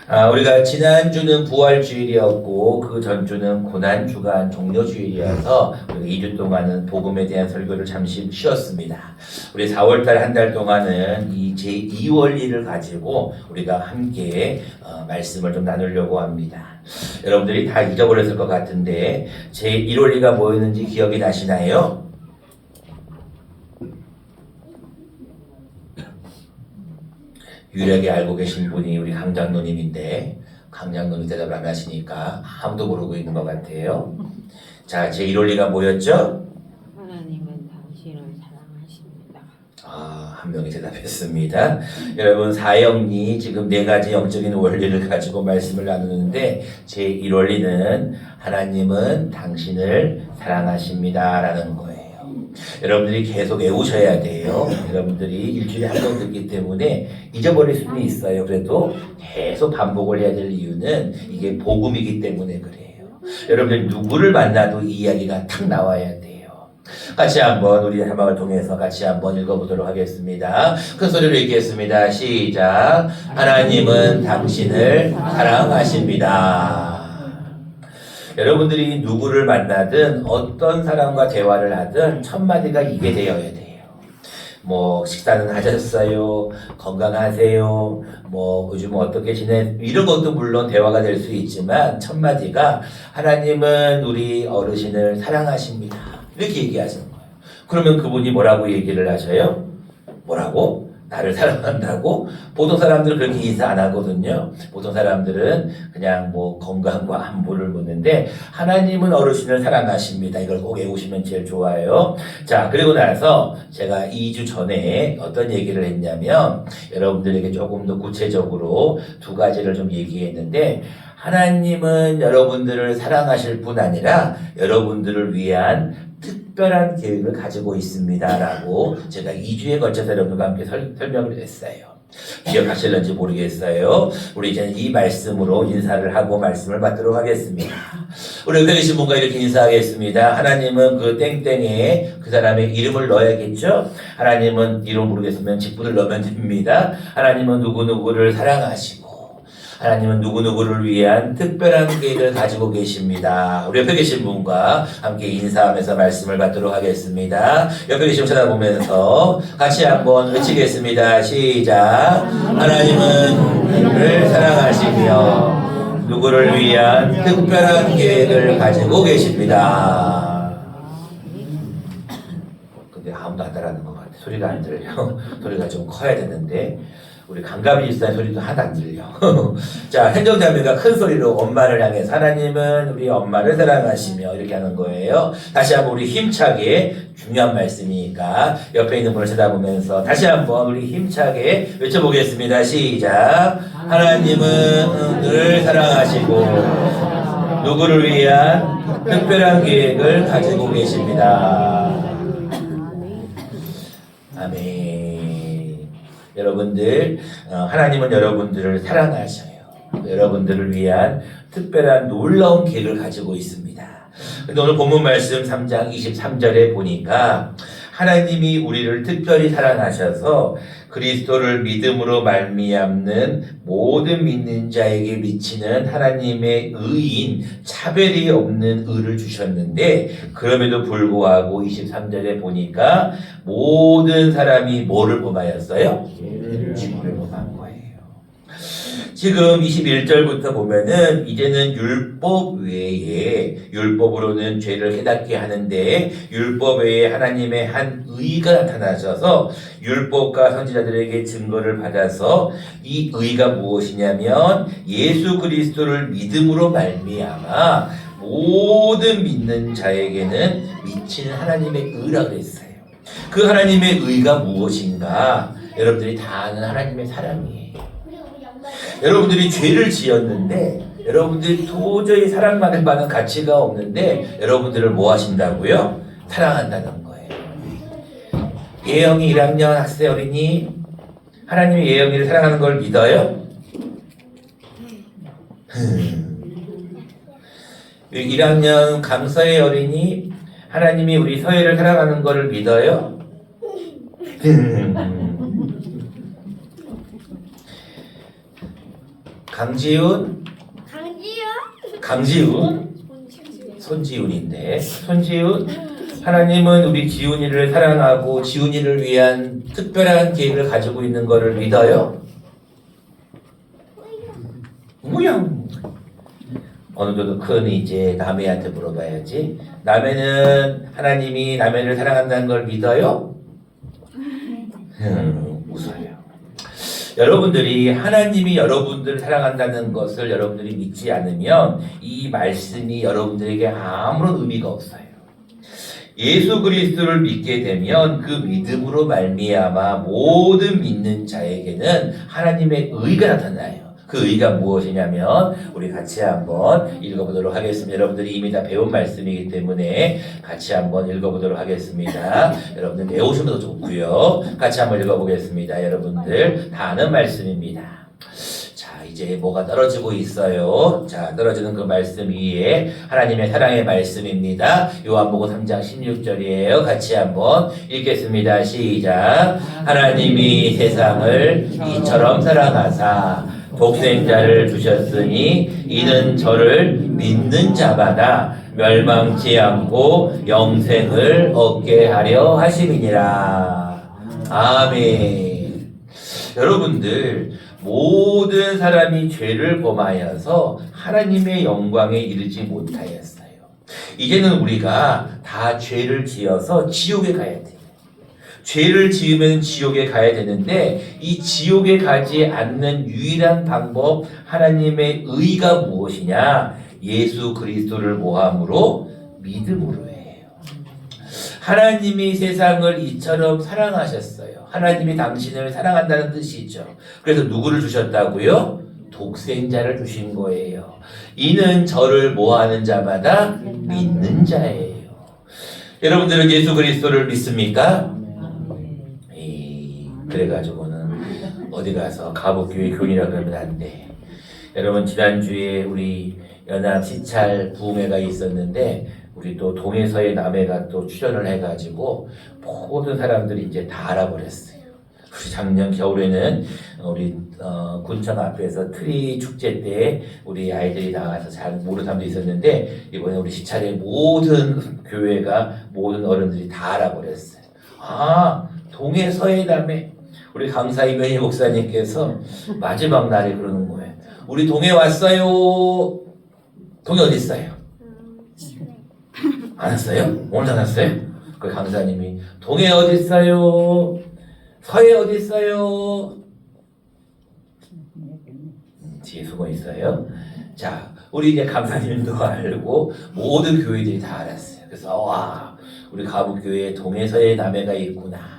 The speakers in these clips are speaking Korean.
우리가 지난주는 부활주일이었고 그 전주는 고난주간 종료주일이어서 우리가 2주 동안은 복음에 대한 설교를 잠시 쉬었습니다. 우리 4월달 한 달 동안은 이 제2원리를 가지고 우리가 함께 말씀을 좀 나누려고 합니다. 여러분들이 다 잊어버렸을 것 같은데 제1원리가 뭐였는지 기억이 나시나요? 유일하게 알고 계신 분이 우리 강장로님인데 강장로님 대답을 안 하시니까 아무도 모르고 있는 것 같아요. 자, 제1원리가 뭐였죠? 하나님은 당신을 사랑하십니다. 한 명이 대답했습니다. 여러분, 사형리 지금 4가지 영적인 원리를 가지고 말씀을 나누는데 제1원리는 하나님은 당신을 사랑하십니다 라는 거예요. 여러분들이 계속 외우셔야 돼요. 여러분들이 일주일에 한 번 듣기 때문에 잊어버릴 수는 있어요. 그래도 계속 반복을 해야 될 이유는 이게 복음이기 때문에 그래요. 여러분들 누구를 만나도 이 이야기가 탁 나와야 돼요. 같이 한번 우리 한방을 통해서 같이 한번 읽어보도록 하겠습니다. 큰 소리로 읽겠습니다. 시작. 하나님은 당신을 사랑하십니다. 여러분들이 누구를 만나든 어떤 사람과 대화를 하든 첫 마디가 이게 되어야 돼요. 뭐 식사는 하셨어요? 건강하세요? 뭐 요즘 어떻게 이런 것도 물론 대화가 될 수 있지만 첫 마디가 하나님은 우리 어르신을 사랑하십니다. 이렇게 얘기하시는 거예요. 그러면 그분이 뭐라고 얘기를 하셔요? 뭐라고? 나를 사랑한다고? 보통 사람들은 그렇게 인사 안 하거든요. 보통 사람들은 그냥 뭐 건강과 안부를 묻는데 하나님은 어르신을 사랑하십니다. 이걸 꼭 외우시면 제일 좋아요. 자, 그리고 나서 제가 2주 전에 어떤 얘기를 했냐면 여러분들에게 조금 더 구체적으로 2가지를 좀 얘기했는데 하나님은 여러분들을 사랑하실 뿐 아니라 여러분들을 위한 특별한 계획을 가지고 있습니다 라고 제가 2주에 걸쳐서 여러분들과 함께 설명을 했어요. 기억하실는지 모르겠어요. 우리 이제는 이 말씀으로 인사를 하고 말씀을 받도록 하겠습니다. 우리 옆에 계신 분과 이렇게 인사하겠습니다. 하나님은 그 땡땡에 그 사람의 이름을 넣어야겠죠? 하나님은 이름 모르겠으면 직분을 넣으면 됩니다. 하나님은 누구누구를 사랑하시고 하나님은 누구누구를 위한 특별한 계획을 가지고 계십니다. 우리 옆에 계신 분과 함께 인사하면서 말씀을 받도록 하겠습니다. 옆에 계신 분 쳐다보면서 같이 한번 외치겠습니다. 시작. 하나님은 우리를 사랑하시며 누구를 위한 특별한 계획을 가지고 계십니다. 근데 아무도 안 따라하는 것 같아. 소리가 안 들려. 소리가 좀 커야 되는데 우리 강가비 집사의 소리도 하나도 안 들려. 자, 현정자매가 큰 소리로 엄마를 향해서 하나님은 우리 엄마를 사랑하시며 이렇게 하는 거예요. 다시 한번 우리 힘차게 중요한 말씀이니까 옆에 있는 분을 쳐다보면서 다시 한번 우리 힘차게 외쳐보겠습니다. 시작. 하나님은 늘 사랑하시고 누구를 위한 특별한 계획을 가지고 계십니다. 아멘. 여러분들, 하나님은 여러분들을 사랑하셔요. 여러분들을 위한 특별한 놀라운 계획을 가지고 있습니다. 근데 오늘 본문 말씀 3장 23절에 보니까 하나님이 우리를 특별히 사랑하셔서 그리스도를 믿음으로 말미암는 모든 믿는 자에게 미치는 하나님의 의인 차별이 없는 의를 주셨는데 그럼에도 불구하고 23절에 보니까 모든 사람이 뭐를 범하였어요? 죄를 범한 거예요. 지금 21절부터 보면은 이제는 율법 외에 율법으로는 죄를 깨닫게 하는데 율법 외에 하나님의 한 의가 나타나셔서 율법과 선지자들에게 증거를 받아서 이 의가 무엇이냐면 예수 그리스도를 믿음으로 말미암아 모든 믿는 자에게는 미치는 하나님의 의라 그랬어요. 그 하나님의 의가 무엇인가? 여러분들이 다 아는 하나님의 사랑이에요. 여러분들이 죄를 지었는데 여러분들이 도저히 사랑받을 만한 가치가 없는데 여러분들을 뭐 하신다고요? 사랑한다는 거예요. 예영이 1학년 학생 어린이 하나님이 예영이를 사랑하는 걸 믿어요? 1학년 강서의 어린이 하나님이 우리 서예를 사랑하는 걸 믿어요? 강지훈, 강지훈, 손지훈인데 손지훈 하나님은 우리 지훈이를 사랑하고 지훈이를 위한 특별한 계획을 가지고 있는 것을 믿어요? 뭐야? 어느 정도 큰 이제 남해한테 물어봐야지. 남해는 하나님이 남해를 사랑한다는 걸 믿어요? 웃어요. 여러분들이 하나님이 여러분들을 사랑한다는 것을 여러분들이 믿지 않으면 이 말씀이 여러분들에게 아무런 의미가 없어요. 예수 그리스도를 믿게 되면 그 믿음으로 말미암아 모든 믿는 자에게는 하나님의 의가 나타나요. 그 의가 무엇이냐면 우리 같이 한번 읽어보도록 하겠습니다. 여러분들이 이미 다 배운 말씀이기 때문에 같이 한번 읽어보도록 하겠습니다. 여러분들 외우시면 더 좋고요. 같이 한번 읽어보겠습니다. 여러분들 다 아는 말씀입니다. 자, 이제 뭐가 떨어지고 있어요. 자, 떨어지는 그 말씀 위에 하나님의 사랑의 말씀입니다. 요한복음 3장 16절이에요. 같이 한번 읽겠습니다. 시작. 하나님이 세상을 이처럼 사랑하사 독생자를 주셨으니 이는 저를 믿는 자마다 멸망치 않고 영생을 얻게 하려 하심이니라. 아멘. 여러분들 모든 사람이 죄를 범하여서 하나님의 영광에 이르지 못하였어요. 이제는 우리가 다 죄를 지어서 지옥에 가야 돼요. 죄를 지으면 지옥에 가야 되는데 이 지옥에 가지 않는 유일한 방법 하나님의 의가 무엇이냐? 예수 그리스도를 모함으로 믿음으로 해요. 하나님이 세상을 이처럼 사랑하셨어요. 하나님이 당신을 사랑한다는 뜻이죠. 그래서 누구를 주셨다고요? 독생자를 주신 거예요. 이는 저를 모하는 자마다 믿는 자예요. 여러분들은 예수 그리스도를 믿습니까? 그래가지고는 어디 가서 가복교회 교인이라 그러면 안 돼. 여러분 지난주에 우리 연합 시찰 부흥회가 있었는데 우리 또 동해서의 남해가 또 출연을 해가지고 모든 사람들이 이제 다 알아버렸어요. 우리 작년 겨울에는 우리 군청 앞에서 트리 축제 때 우리 아이들이 나가서 잘 모르는 사람도 있었는데 이번에 우리 시찰의 모든 교회가 모든 어른들이 다 알아버렸어요. 아, 동해서의 남해. 우리 강사 이면희 목사님께서 마지막 날에 그러는 거예요. 우리 동해 왔어요. 동해 어디 있어요? 안 왔어요? 오늘 안 왔어요? 그 강사님이 동해 어디 있어요? 서해 어디 있어요? 뒤에 숨어 있어요. 자, 우리 이제 강사님도 알고 모든 교회들이 다 알았어요. 그래서 와, 우리 가북교회에 동해서의 남해가 있구나.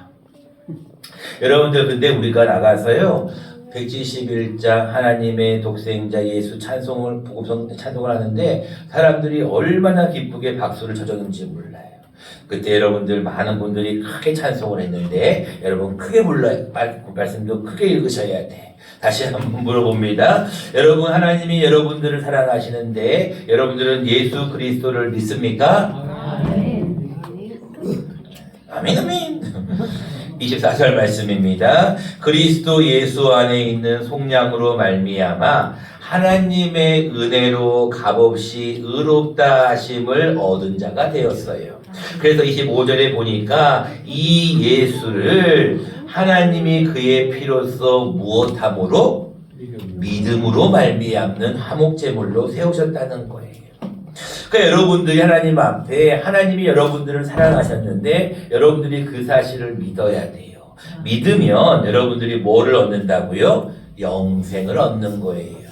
여러분들 근데 우리가 나가서요 171장 하나님의 독생자 예수 찬송을 찬송을 하는데 사람들이 얼마나 기쁘게 박수를 쳐줬는지 몰라요. 그때 여러분들 많은 분들이 크게 찬송을 했는데 여러분 크게 불러요. 말씀도 크게 읽으셔야 돼. 다시 한번 물어봅니다. 여러분 하나님이 여러분들을 사랑하시는데 여러분들은 예수 그리스도를 믿습니까? 아멘 아멘. 24절 말씀입니다. 그리스도 예수 안에 있는 속량으로 말미암아 하나님의 은혜로 값없이 의롭다 하심을 얻은 자가 되었어요. 그래서 25절에 보니까 이 예수를 하나님이 그의 피로써 무엇함으로? 믿음으로 말미암는 화목제물로 세우셨다는 거예요. 그러니까 여러분들이 하나님 앞에 하나님이 여러분들을 사랑하셨는데 여러분들이 그 사실을 믿어야 돼요. 믿으면 여러분들이 뭐를 얻는다고요? 영생을 얻는 거예요.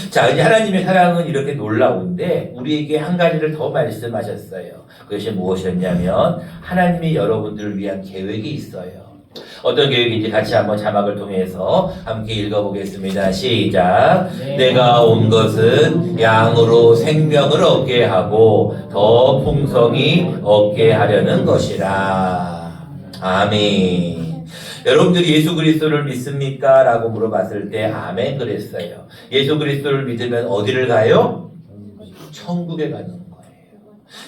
자, 이제 하나님의 사랑은 이렇게 놀라운데 우리에게 한 가지를 더 말씀하셨어요. 그것이 무엇이었냐면 하나님이 여러분들을 위한 계획이 있어요. 어떤 계획인지 같이 한번 자막을 통해서 함께 읽어보겠습니다. 시작. 내가 온 것은 양으로 생명을 얻게 하고 더 풍성히 얻게 하려는 것이라. 아멘. 여러분들이 예수 그리스도를 믿습니까? 라고 물어봤을 때 아멘 그랬어요. 예수 그리스도를 믿으면 어디를 가요? 천국에 가는 거예요.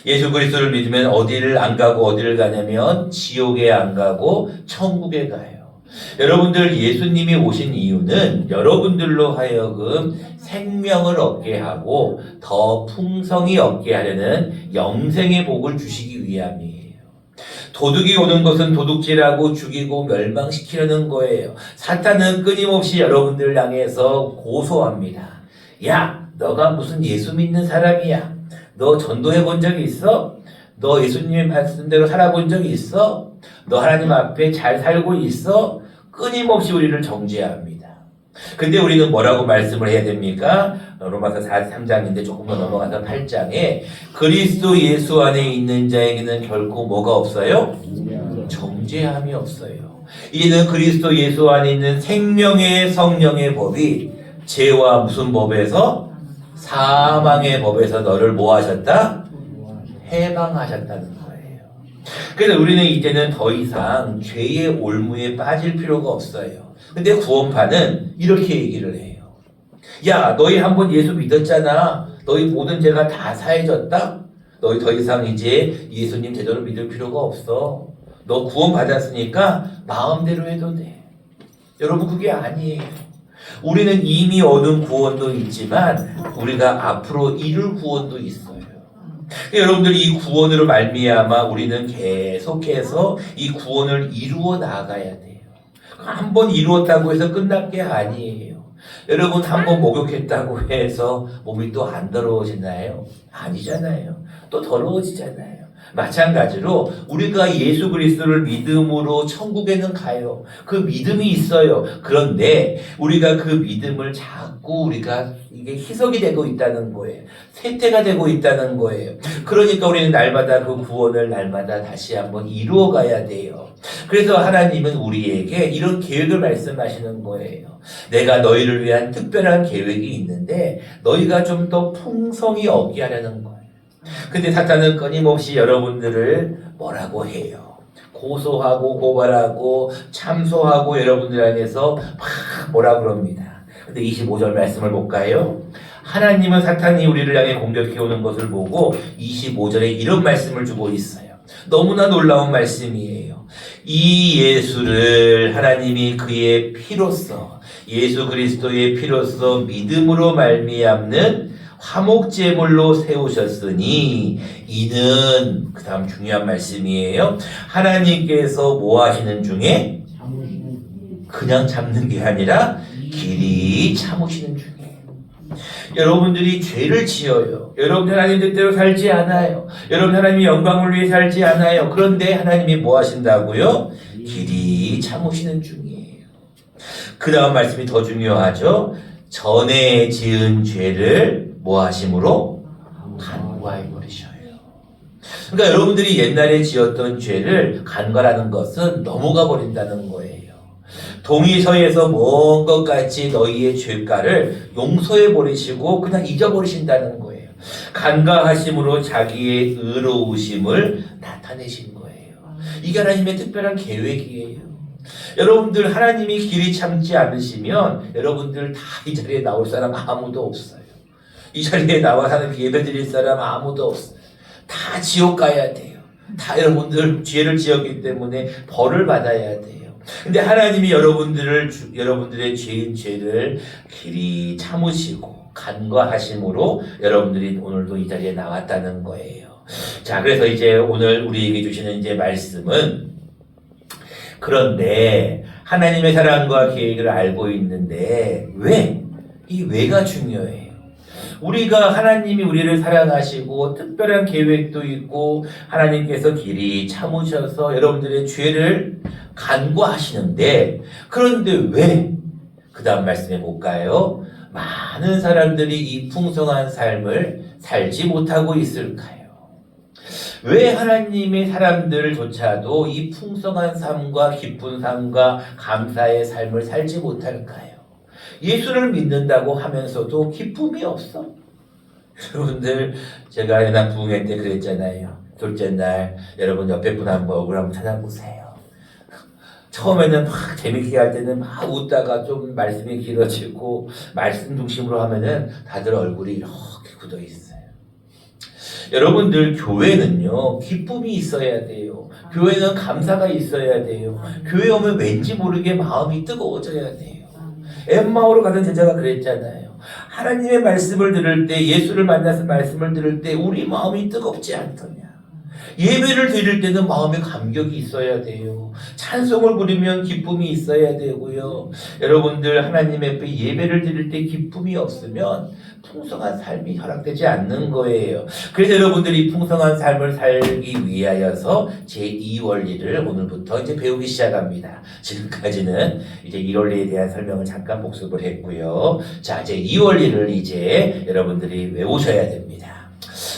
예수 그리스도를 믿으면 어디를 안 가고 어디를 가냐면 지옥에 안 가고 천국에 가요. 여러분들 예수님이 오신 이유는 여러분들로 하여금 생명을 얻게 하고 더 풍성히 얻게 하려는 영생의 복을 주시기 위함이에요. 도둑이 오는 것은 도둑질하고 죽이고 멸망시키려는 거예요. 사탄은 끊임없이 여러분들 향해서 고소합니다. 야, 너가 무슨 예수 믿는 사람이야? 너 전도해 본 적이 있어? 너 예수님의 말씀대로 살아본 적이 있어? 너 하나님 앞에 잘 살고 있어? 끊임없이 우리를 정죄합니다. 근데 우리는 뭐라고 말씀을 해야 됩니까? 로마서 3장인데 조금 더 넘어가서 8장에 그리스도 예수 안에 있는 자에게는 결코 뭐가 없어요? 정죄함이 없어요. 이는 그리스도 예수 안에 있는 생명의 성령의 법이 죄와 무슨 법에서? 사망의 법에서 너를 뭐 하셨다? 해방하셨다는 거예요. 그래서 우리는 이제는 더 이상 죄의 올무에 빠질 필요가 없어요. 근데 구원파는 이렇게 얘기를 해요. 야, 너희 한번 예수 믿었잖아. 너희 모든 죄가 다 사해졌다. 너희 더 이상 이제 예수님 제대로 믿을 필요가 없어. 너 구원 받았으니까 마음대로 해도 돼. 여러분, 그게 아니에요. 우리는 이미 얻은 구원도 있지만 우리가 앞으로 이룰 구원도 있어요. 여러분들, 이 구원으로 말미암아 우리는 계속해서 이 구원을 이루어 나가야 돼요. 한 번 이루었다고 해서 끝날 게 아니에요. 여러분, 한 번 목욕했다고 해서 몸이 또 안 더러워지나요? 아니잖아요. 또 더러워지잖아요. 마찬가지로 우리가 예수 그리스도를 믿음으로 천국에는 가요. 그 믿음이 있어요. 그런데 우리가 그 믿음을 자꾸 우리가 이게 희석이 되고 있다는 거예요. 쇠퇴가 되고 있다는 거예요. 그러니까 우리는 날마다 그 구원을 날마다 다시 한번 이루어 가야 돼요. 그래서 하나님은 우리에게 이런 계획을 말씀하시는 거예요. 내가 너희를 위한 특별한 계획이 있는데 너희가 좀 더 풍성히 얻게 하려는 거예요. 근데 사탄은 끊임없이 여러분들을 뭐라고 해요? 고소하고 고발하고 참소하고 여러분들 안에서 막 뭐라 그럽니다. 근데 25절 말씀을 볼까요? 하나님은 사탄이 우리를 향해 공격해오는 것을 보고 25절에 이런 말씀을 주고 있어요. 너무나 놀라운 말씀이에요. 이 예수를 하나님이 그의 피로써, 예수 그리스도의 피로써 믿음으로 말미암는 화목제물로 세우셨으니 이는, 그 다음 중요한 말씀이에요. 하나님께서 뭐 하시는 중에? 그냥 잡는 게 아니라 길이 참으시는 중에. 여러분들이 죄를 지어요. 여러분 하나님 뜻대로 살지 않아요. 여러분 하나님의 영광을 위해 살지 않아요. 그런데 하나님이 뭐 하신다고요? 길이 참으시는 중이에요. 그 다음 말씀이 더 중요하죠. 전에 지은 죄를 뭐 하심으로? 간과해 버리셔요. 그러니까 여러분들이 옛날에 지었던 죄를 간과하는 것은 넘어가 버린다는 거예요. 동의서에서 먼 것 같이 너희의 죄가를 용서해 버리시고 그냥 잊어버리신다는 거예요. 간과하심으로 자기의 의로우심을 나타내신 거예요. 이게 하나님의 특별한 계획이에요. 여러분들 하나님이 길이 참지 않으시면 여러분들 다 이 자리에 나올 사람 아무도 없어요. 이 자리에 나와 사는 예배 드릴 사람 아무도 없어요. 다 지옥 가야 돼요. 다 여러분들 죄를 지었기 때문에 벌을 받아야 돼요. 근데 하나님이 여러분들의 죄인 죄를 길이 참으시고 간과하심으로 여러분들이 오늘도 이 자리에 나왔다는 거예요. 자, 그래서 이제 오늘 우리에게 주시는 이제 말씀은, 그런데 하나님의 사랑과 계획을 알고 있는데 이 왜가 중요해요. 우리가 하나님이 우리를 사랑하시고 특별한 계획도 있고 하나님께서 길이 참으셔서 여러분들의 죄를 간과하시는데, 그런데 왜? 그 다음 말씀해 볼까요? 많은 사람들이 이 풍성한 삶을 살지 못하고 있을까요? 왜 하나님의 사람들조차도 이 풍성한 삶과 기쁜 삶과 감사의 삶을 살지 못할까요? 예수를 믿는다고 하면서도 기쁨이 없어. 여러분들, 제가 연합 부흥회 때 그랬잖아요. 둘째 날 여러분 옆에 분 한번 얼굴 한번 찾아보세요. 처음에는 막 재밌게 할 때는 막 웃다가 좀 말씀이 길어지고 말씀 중심으로 하면은 다들 얼굴이 이렇게 굳어 있어요. 여러분들 교회는요 기쁨이 있어야 돼요. 교회는 감사가 있어야 돼요. 교회 오면 왠지 모르게 마음이 뜨거워져야 돼요. 엠마오로 가던 제자가 그랬잖아요. 하나님의 말씀을 들을 때, 예수를 만나서 말씀을 들을 때 우리 마음이 뜨겁지 않더냐. 예배를 드릴 때는 마음에 감격이 있어야 돼요. 찬송을 부르면 기쁨이 있어야 되고요. 여러분들 하나님 앞에 예배를 드릴 때 기쁨이 없으면 풍성한 삶이 허락되지 않는 거예요. 그래서 여러분들이 풍성한 삶을 살기 위하여서 제2원리를 오늘부터 이제 배우기 시작합니다. 지금까지는 이제 1원리에 대한 설명을 잠깐 복습을 했고요. 자, 제2원리를 이제 여러분들이 외우셔야 됩니다.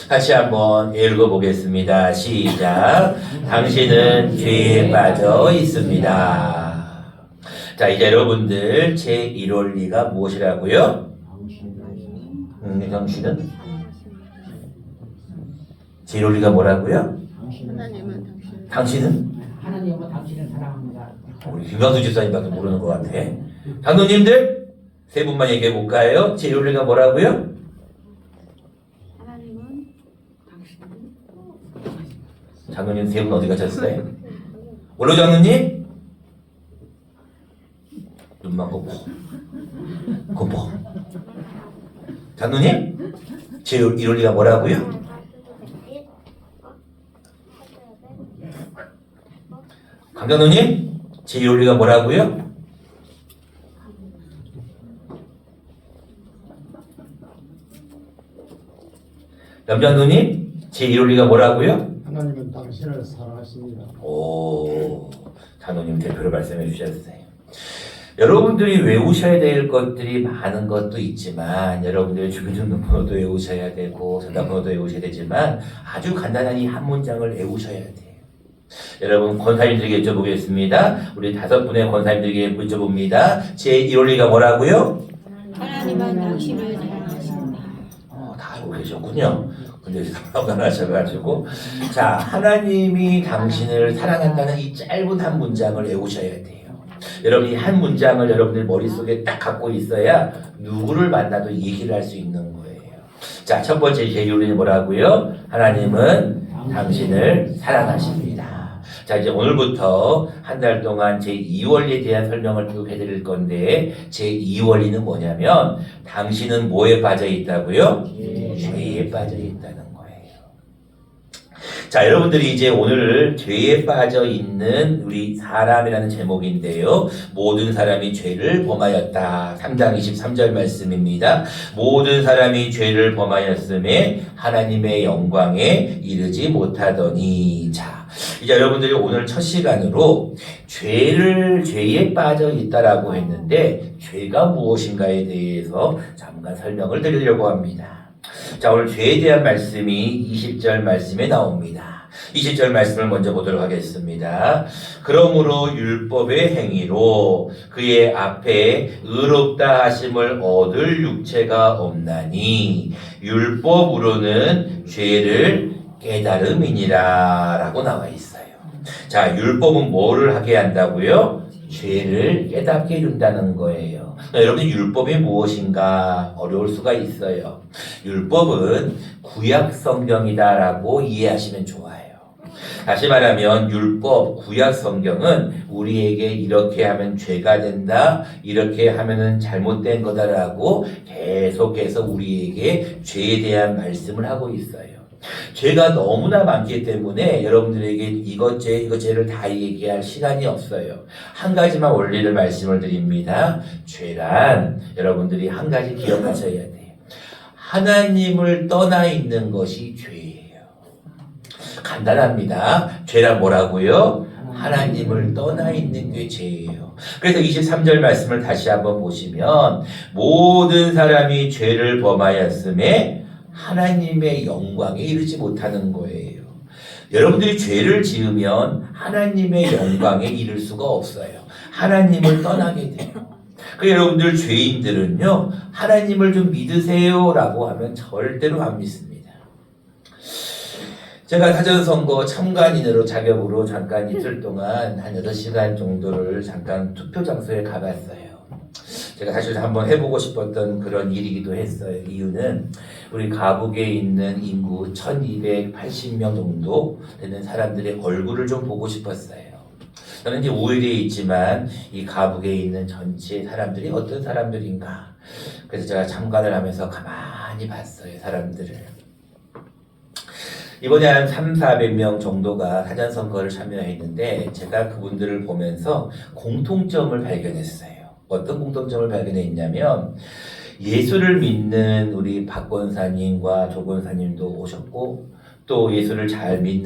같이 한번 읽어보겠습니다. 시작. 당신은 죄에 빠져 있습니다. 자, 이제 여러분들 제1원리가 무엇이라고요? 당신은? 제1원리가 뭐라고요? 당신은? 하나님은 당신을 사랑합니다. 우리 김광수 집사님밖에 모르는 것 같아. 장로님들 세 분만 얘기해 볼까요? 제1원리가 뭐라고요? 장로님 세 분 어디 가셨어요? 올로 장로님? 눈만 곰보. 장로님? 제 1원리가 뭐라고요? 강장로님? 제 1원리가 뭐라고요? 남장로님? 제 1원리가 뭐라고요? 하나님은 당신을 사랑하십니다. 오, 장로님 대표로 말씀해 주셨어요. 여러분들이 외우셔야 될 것들이 많은 것도 있지만 여러분들이 주민등록번호도 외우셔야 되고 전화번호도 외우셔야 되지만 아주 간단한 이 한 문장을 외우셔야 돼요. 여러분 권사님들에게 여쭤보겠습니다. 우리 5분의 권사님들에게 여쭤봅니다. 제 1원리가 뭐라고요? 하나님은 당신을 사랑하십니다. 다 알고 계셨군요. 근데 생각을 안 하셔가지고 자, 하나님이 당신을 사랑한다는 이 짧은 한 문장을 외우셔야 돼요. 여러분 이 한 문장을 여러분들 머릿속에 딱 갖고 있어야 누구를 만나도 얘기를 할 수 있는 거예요. 자, 첫 번째 제1원리는 뭐라고요? 하나님은 당신을 사랑하십니다. 자, 이제 오늘부터 한 달 동안 제2원리에 대한 설명을 쭉 해드릴 건데 제2원리는 뭐냐면 당신은 뭐에 빠져 있다고요? 죄에 빠져 있다는 거예요. 자, 여러분들이 이제 오늘 죄에 빠져 있는 우리 사람이라는 제목인데요. 모든 사람이 죄를 범하였다. 3장 23절 말씀입니다. 모든 사람이 죄를 범하였음에 하나님의 영광에 이르지 못하더니. 자, 이제 여러분들이 오늘 첫 시간으로 죄에 빠져 있다라고 했는데 죄가 무엇인가에 대해서 잠깐 설명을 드리려고 합니다. 자, 오늘 죄에 대한 말씀이 20절 말씀에 나옵니다. 20절 말씀을 먼저 보도록 하겠습니다. 그러므로 율법의 행위로 그의 앞에 의롭다 하심을 얻을 육체가 없나니 율법으로는 죄를 깨달음이니라 라고 나와 있어요. 자, 율법은 뭐를 하게 한다고요? 죄를 깨닫게 해준다는 거예요. 여러분 율법이 무엇인가 어려울 수가 있어요. 율법은 구약 성경이다라고 이해하시면 좋아요. 다시 말하면 율법, 구약 성경은 우리에게 이렇게 하면 죄가 된다, 이렇게 하면은 잘못된 거다라고 계속해서 우리에게 죄에 대한 말씀을 하고 있어요. 죄가 너무나 많기 때문에 여러분들에게 이것죄를 다 얘기할 시간이 없어요. 한 가지만 원리를 말씀을 드립니다. 죄란 여러분들이 한 가지 기억하셔야 돼요. 하나님을 떠나 있는 것이 죄예요. 간단합니다. 죄란 뭐라고요? 하나님을 떠나 있는 게 죄예요. 그래서 23절 말씀을 다시 한번 보시면 모든 사람이 죄를 범하였음에 하나님의 영광에 이르지 못하는 거예요. 여러분들이 죄를 지으면 하나님의 영광에 이를 수가 없어요. 하나님을 떠나게 돼요. 그 여러분들 죄인들은요, 하나님을 좀 믿으세요 라고 하면 절대로 안 믿습니다. 제가 사전선거 참관인으로 자격으로 잠깐 이틀 동안 한 6시간 정도를 잠깐 투표 장소에 가봤어요. 제가 사실 한번 해보고 싶었던 그런 일이기도 했어요. 이유는 우리 가북에 있는 인구 1280명 정도 되는 사람들의 얼굴을 좀 보고 싶었어요. 저는 이제 오일에 있지만 이 가북에 있는 전체 사람들이 어떤 사람들인가. 그래서 제가 참관을 하면서 가만히 봤어요, 사람들을. 이번에 한 300~400명 정도가 사전선거를 참여했는데 제가 그분들을 보면서 공통점을 발견했어요. 어떤 공통점을 발견했냐면 예수를 믿는 우리 박 권사님과 조 권사님도 오셨고 또 예수를 잘 믿는